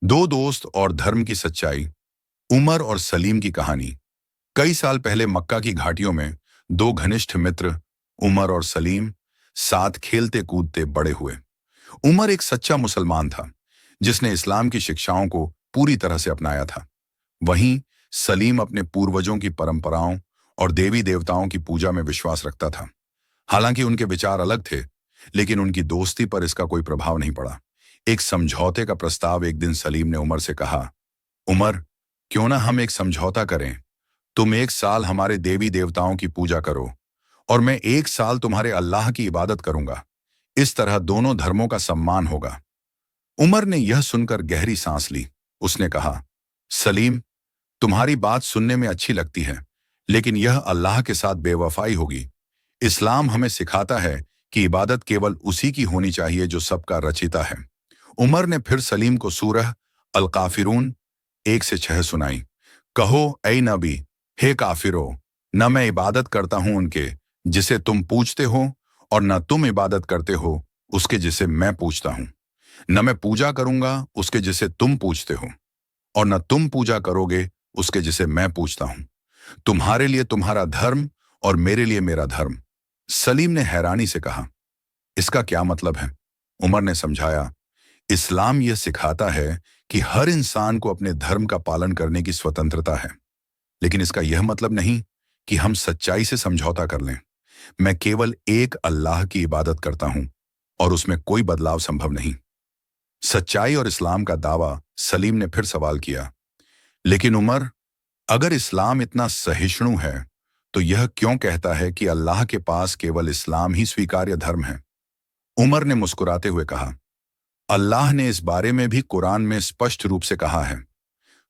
दो दोस्त और धर्म की सच्चाई। उमर और सलीम की कहानी। कई साल पहले मक्का की घाटियों में दो घनिष्ठ मित्र उमर और सलीम साथ खेलते कूदते बड़े हुए। उमर एक सच्चा मुसलमान था जिसने इस्लाम की शिक्षाओं को पूरी तरह से अपनाया था। वहीं सलीम अपने पूर्वजों की परंपराओं और देवी देवताओं की पूजा में विश्वास रखता था। हालांकि उनके विचार अलग थे, लेकिन उनकी दोस्ती पर इसका कोई प्रभाव नहीं पड़ा। एक समझौते का प्रस्ताव एक दिन सलीम ने उमर से कहा, उमर, क्यों ना हम एक समझौता करें। तुम एक साल हमारे देवी देवताओं की पूजा करो और मैं एक साल तुम्हारे अल्लाह की इबादत करूंगा। इस तरह दोनों धर्मों का सम्मान होगा। उमर ने यह सुनकर गहरी सांस ली। उसने कहा, सलीम, तुम्हारी बात सुनने में अच्छी लगती है, लेकिन यह अल्लाह के साथ बेवफाई होगी। इस्लाम हमें सिखाता है कि इबादत केवल उसी की होनी चाहिए जो सबका रचिता है। उमर ने फिर सलीम को सूरह अल काफिरून 1 से 6 सुनाई। कहो, ऐ नबी, हे काफिरो, न मैं इबादत करता हूं उनके जिसे तुम पूजते हो, और न तुम इबादत करते हो उसके जिसे मैं पूजता हूं। न मैं पूजा करूंगा उसके जिसे तुम पूजते हो, और न तुम पूजा करोगे उसके जिसे मैं पूजता हूं। तुम्हारे लिए तुम्हारा धर्म और मेरे लिए मेरा धर्म। सलीम ने हैरानी से कहा, इसका क्या मतलब है? उमर ने समझाया, इस्लाम यह सिखाता है कि हर इंसान को अपने धर्म का पालन करने की स्वतंत्रता है, लेकिन इसका यह मतलब नहीं कि हम सच्चाई से समझौता कर लें। मैं केवल एक अल्लाह की इबादत करता हूं और उसमें कोई बदलाव संभव नहीं। सच्चाई और इस्लाम का दावा। सलीम ने फिर सवाल किया, लेकिन उमर, अगर इस्लाम इतना सहिष्णु है तो यह क्यों कहता है कि अल्लाह के पास केवल इस्लाम ही स्वीकार्य धर्म है? उमर ने मुस्कुराते हुए कहा, अल्लाह ने इस बारे में भी कुरान में स्पष्ट रूप से कहा है।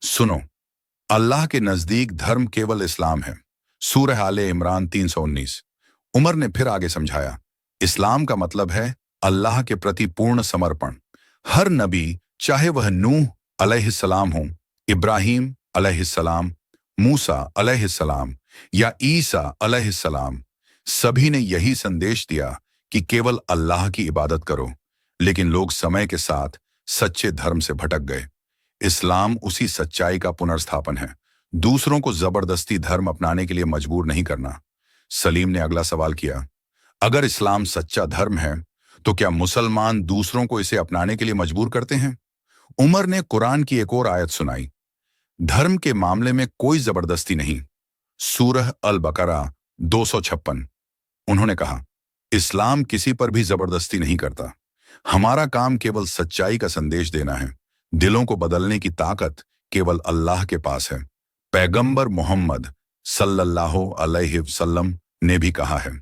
सुनो, अल्लाह के नजदीक धर्म केवल इस्लाम है। सूरह आले इमरान 319। उमर ने फिर आगे समझाया, इस्लाम का मतलब है अल्लाह के प्रति पूर्ण समर्पण। हर नबी, चाहे वह नूह अलैहिस्सलाम हो, इब्राहिम अलैहिस्सलाम, मूसा अलैहिस्सलाम या ईसा अलैहिस्सलाम, सभी ने यही संदेश दिया कि केवल अल्लाह की इबादत करो। लेकिन लोग समय के साथ सच्चे धर्म से भटक गए। इस्लाम उसी सच्चाई का पुनर्स्थापन है, दूसरों को जबरदस्ती धर्म अपनाने के लिए मजबूर नहीं करना। सलीम ने अगला सवाल किया, अगर इस्लाम सच्चा धर्म है तो क्या मुसलमान दूसरों को इसे अपनाने के लिए मजबूर करते हैं? उमर ने कुरान की एक और आयत सुनाई, धर्म के मामले में कोई जबरदस्ती नहीं। सूरह अल बकरा 256। उन्होंने कहा, इस्लाम किसी पर भी जबरदस्ती नहीं करता। हमारा काम केवल सच्चाई का संदेश देना है। दिलों को बदलने की ताकत केवल अल्लाह के पास है। पैगंबर मोहम्मद सल्लल्लाहु अलैहि वसल्लम ने भी कहा है,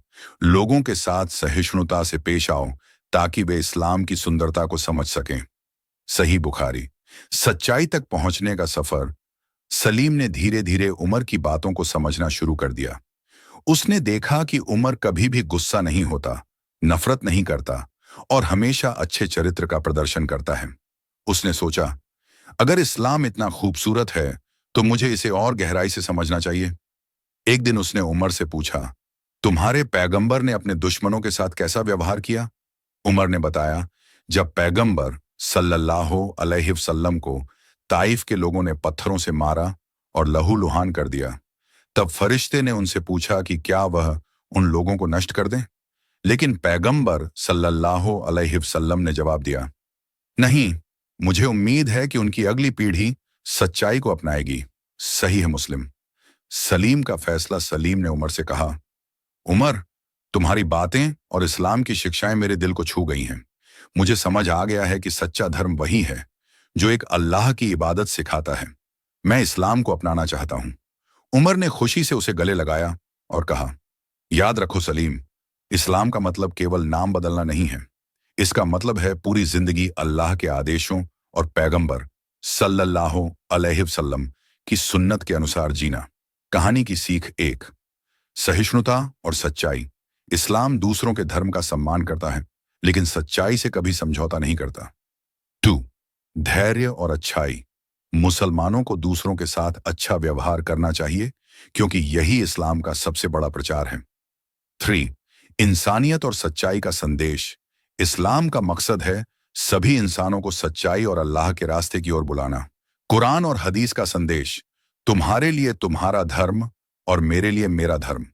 लोगों के साथ सहिष्णुता से पेश आओ ताकि वे इस्लाम की सुंदरता को समझ सकें। सही बुखारी। सच्चाई तक पहुंचने का सफर। सलीम ने धीरे धीरे उमर की बातों को समझना शुरू कर दिया। उसने देखा कि उमर कभी भी गुस्सा नहीं होता, नफरत नहीं करता और हमेशा अच्छे चरित्र का प्रदर्शन करता है। उसने सोचा, अगर इस्लाम इतना खूबसूरत है तो मुझे इसे और गहराई से समझना चाहिए। एक दिन उसने उमर से पूछा, तुम्हारे पैगंबर ने अपने दुश्मनों के साथ कैसा व्यवहार किया? उमर ने बताया, जब पैगंबर सल्लल्लाहु अलैहि वसल्लम को ताइफ के लोगों ने पत्थरों से मारा और लहूलुहान कर दिया, तब फरिश्ते ने उनसे पूछा कि क्या वह उन लोगों को नष्ट कर दें। लेकिन पैगंबर सल्लल्लाहु अलैहि वसल्लम ने जवाब दिया, नहीं, मुझे उम्मीद है कि उनकी अगली पीढ़ी सच्चाई को अपनाएगी। सही है मुस्लिम। सलीम का फैसला। सलीम ने उमर से कहा, उमर, तुम्हारी बातें और इस्लाम की शिक्षाएं मेरे दिल को छू गई हैं। मुझे समझ आ गया है कि सच्चा धर्म वही है जो एक अल्लाह की इबादत सिखाता है। मैं इस्लाम को अपनाना चाहता हूं। उमर ने खुशी से उसे गले लगाया और कहा, याद रखो सलीम, इस्लाम का मतलब केवल नाम बदलना नहीं है। इसका मतलब है पूरी जिंदगी अल्लाह के आदेशों और पैगंबर सल्लल्लाहु अलैहि वसल्लम की सुन्नत के अनुसार जीना। कहानी की सीख 1। सहिष्णुता और सच्चाई। इस्लाम दूसरों के धर्म का सम्मान करता है, लेकिन सच्चाई से कभी समझौता नहीं करता। 2। धैर्य और अच्छाई। मुसलमानों को दूसरों के साथ अच्छा व्यवहार करना चाहिए, क्योंकि यही इस्लाम का सबसे बड़ा प्रचार है। 3। इंसानियत और सच्चाई का संदेश। इस्लाम का मकसद है सभी इंसानों को सच्चाई और अल्लाह के रास्ते की ओर बुलाना। कुरान और हदीस का संदेश, तुम्हारे लिए तुम्हारा धर्म और मेरे लिए मेरा धर्म।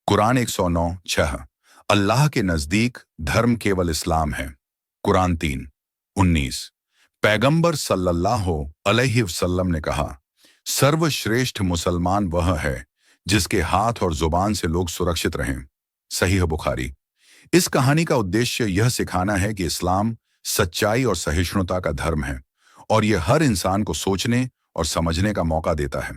कुरान 109:6। अल्लाह के नजदीक धर्म केवल इस्लाम है। कुरान 3:19। पैगंबर सल्लल्लाहु अलैहि वसल्लम ने कहा, सर्वश्रेष्ठ मुसलमान वह है जिसके हाथ और जुबान से लोग सुरक्षित रहें। सहीह बुखारी। इस कहानी का उद्देश्य यह सिखाना है कि इस्लाम सच्चाई और सहिष्णुता का धर्म है और यह हर इंसान को सोचने और समझने का मौका देता है।